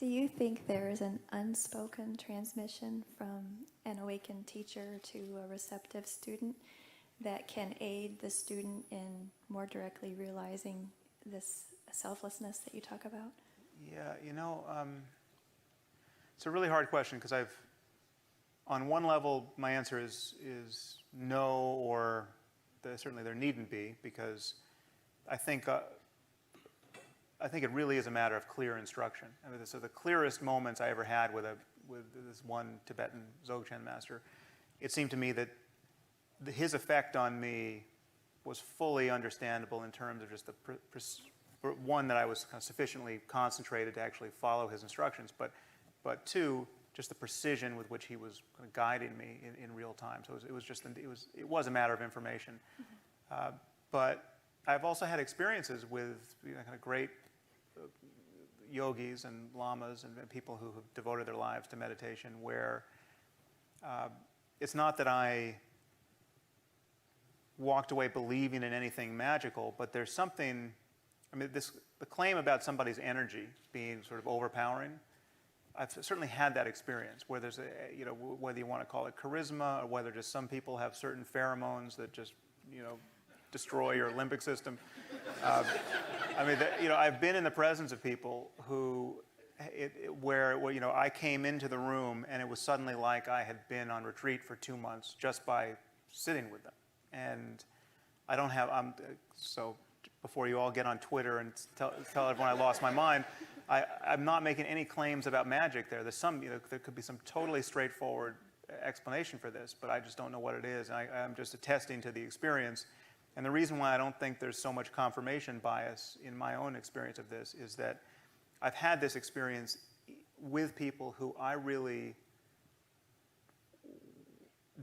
Do you think there is an unspoken transmission from an awakened teacher to a receptive student that can aid the student in more directly realizing this selflessness that you talk about? Yeah, it's a really hard question because on one level, my answer is no, or certainly there needn't be, because I think I think it really is a matter of clear instruction. I mean, so the clearest moments I ever had with this one Tibetan Dzogchen master, it seemed to me that his effect on me was fully understandable in terms of just one, that I was kind of sufficiently concentrated to actually follow his instructions, but two, just the precision with which he was kind of guiding me in real time. So it was a matter of information. But I've also had experiences with kind of great yogis and lamas and people who have devoted their lives to meditation, where it's not that I walked away believing in anything magical, but there's something, I mean, the claim about somebody's energy being sort of overpowering, I've certainly had that experience where there's whether you want to call it charisma or whether just some people have certain pheromones that just, destroy your limbic system. I mean, I've been in the presence of people who, where I came into the room and it was suddenly like I had been on retreat for 2 months just by sitting with them. And I don't have, so before you all get on Twitter and tell everyone I lost my mind, I'm not making any claims about magic there. There's some, there could be some totally straightforward explanation for this, but I just don't know what it is. And I'm just attesting to the experience. And the reason why I don't think there's so much confirmation bias in my own experience of this is that I've had this experience with people who I really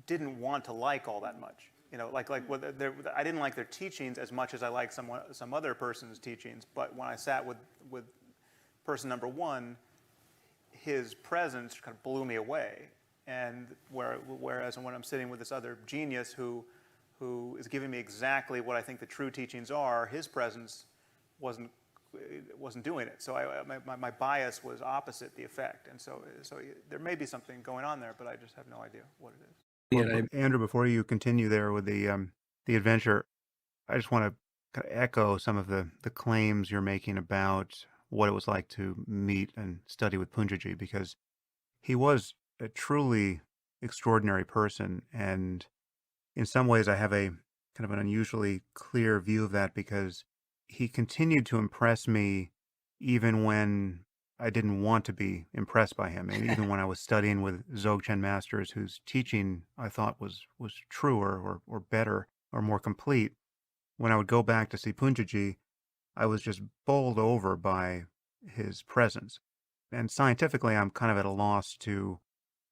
didn't want to like all that much. I didn't like their teachings as much as I liked some other person's teachings. But when I sat with person number one, his presence kind of blew me away. And whereas when I'm sitting with this other genius who is giving me exactly what I think the true teachings are, his presence wasn't doing it. So my bias was opposite the effect. And so there may be something going on there, but I just have no idea what it is. Well, Andrew, before you continue there with the adventure, I just want to kind of echo some of the claims you're making about what it was like to meet and study with Poonjaji, because he was a truly extraordinary person. And in some ways, I have a kind of an unusually clear view of that, because he continued to impress me even when I didn't want to be impressed by him. And even when I was studying with Dzogchen masters whose teaching I thought was truer or better or more complete, when I would go back to see Poonjaji, I was just bowled over by his presence. And scientifically, I'm kind of at a loss to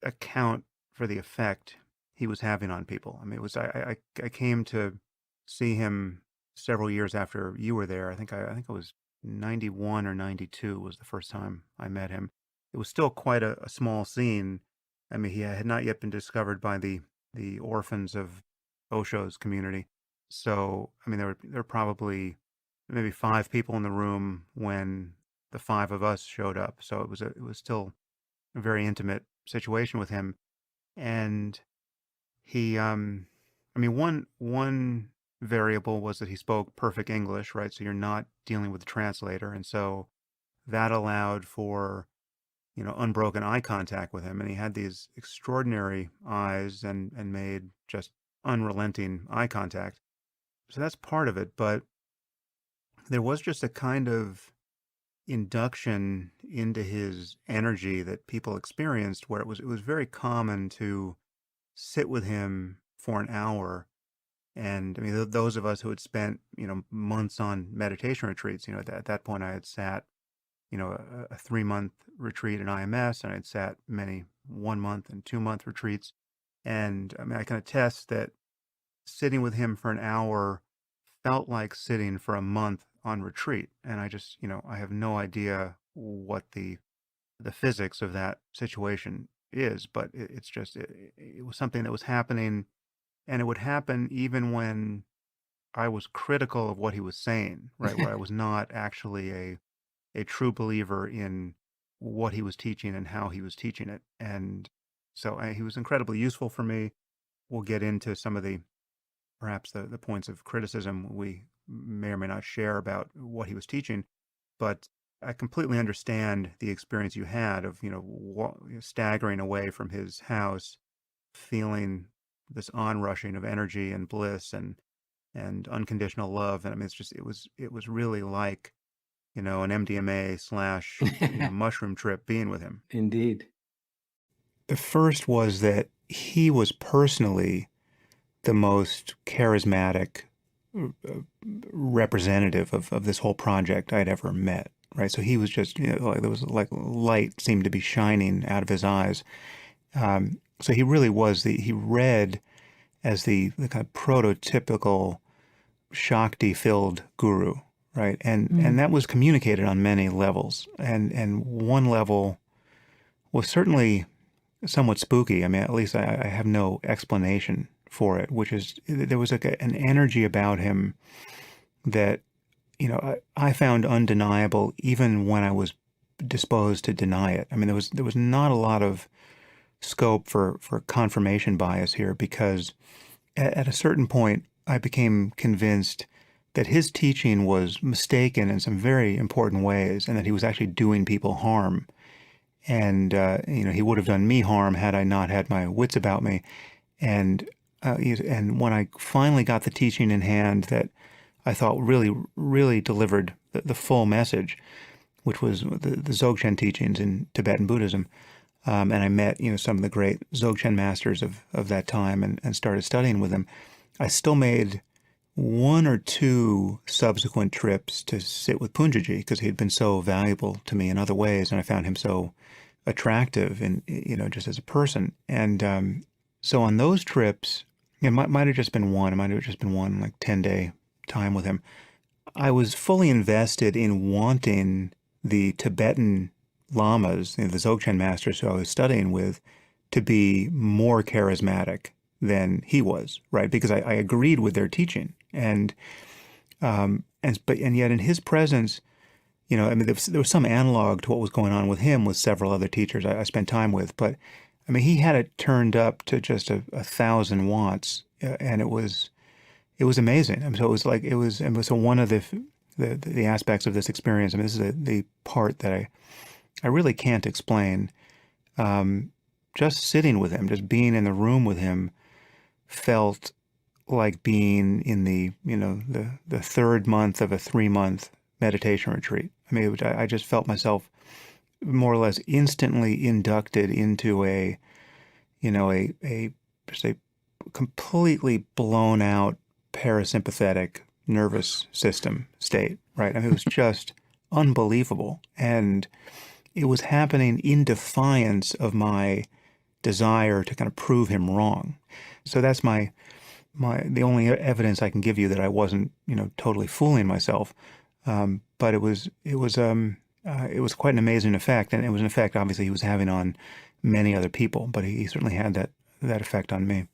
account for the effect he was having on people. I mean, I came to see him several years after you were there. I think it was 91 or 92 was the first time I met him. It was still quite a small scene. I mean, he had not yet been discovered by the orphans of Osho's community. So, I mean, there were probably maybe 5 people in the room when the 5 of us showed up. So it was still a very intimate situation with him. And he, I mean, one variable was that he spoke perfect English, right? So you're not dealing with a translator. And so that allowed for, unbroken eye contact with him. And he had these extraordinary eyes and made just unrelenting eye contact. So that's part of it. But there was just a kind of induction into his energy that people experienced where it was very common to sit with him for an hour. And I mean, those of us who had spent, months on meditation retreats, at that point I had sat, a 3-month retreat in IMS, and I'd sat many 1-month and 2-month retreats. And I mean, I can attest that sitting with him for an hour felt like sitting for a month on retreat. And I just, I have no idea what the physics of that situation is, but it's just, it was something that was happening. And it would happen even when I was critical of what he was saying, right? Where I was not actually a true believer in what he was teaching and how he was teaching it. And so he was incredibly useful for me. We'll get into some of perhaps the points of criticism we may or may not share about what he was teaching, but I completely understand the experience you had of, staggering away from his house, feeling this onrushing of energy and bliss and unconditional love. And I mean, it was really like, an MDMA slash, mushroom trip being with him. Indeed. The first was that he was personally the most charismatic representative of this whole project I'd ever met, right? So he was just, like there was like light seemed to be shining out of his eyes. So he really was he read as the kind of prototypical Shakti-filled guru, right? And that was communicated on many levels. And one level was certainly somewhat spooky. I mean, at least I have no explanation for it, which is there was like an energy about him that, I found undeniable even when I was disposed to deny it. I mean, there was not a lot of scope for confirmation bias here, because at a certain point I became convinced that his teaching was mistaken in some very important ways, and that he was actually doing people harm. And, he would have done me harm had I not had my wits about me. And when I finally got the teaching in hand that I thought really, really delivered the full message, which was the Dzogchen teachings in Tibetan Buddhism, and I met, some of the great Dzogchen masters of that time and started studying with them, I still made one or two subsequent trips to sit with Poonjaji, because he had been so valuable to me in other ways, and I found him so attractive and, just as a person. And so on those trips, it might have just been one, like 10-day time with him, I was fully invested in wanting the Tibetan lamas, the Dzogchen masters who I was studying with, to be more charismatic than he was, right? Because I agreed with their teaching, and yet in his presence, I mean, there was some analog to what was going on with him with several other teachers I spent time with, but I mean, he had it turned up to just 1,000 watts, and it was amazing. I mean, so it was so one of the aspects of this experience. I mean, this is the part that I really can't explain. Just sitting with him, just being in the room with him, felt like being in the third month of a 3-month meditation retreat. I mean, I just felt myself more or less instantly inducted into just a completely blown out parasympathetic nervous system state, right? I mean, it was just unbelievable. And it was happening in defiance of my desire to kind of prove him wrong. So that's the only evidence I can give you that I wasn't, totally fooling myself. But it was quite an amazing effect, and it was an effect obviously he was having on many other people, but he certainly had that effect on me.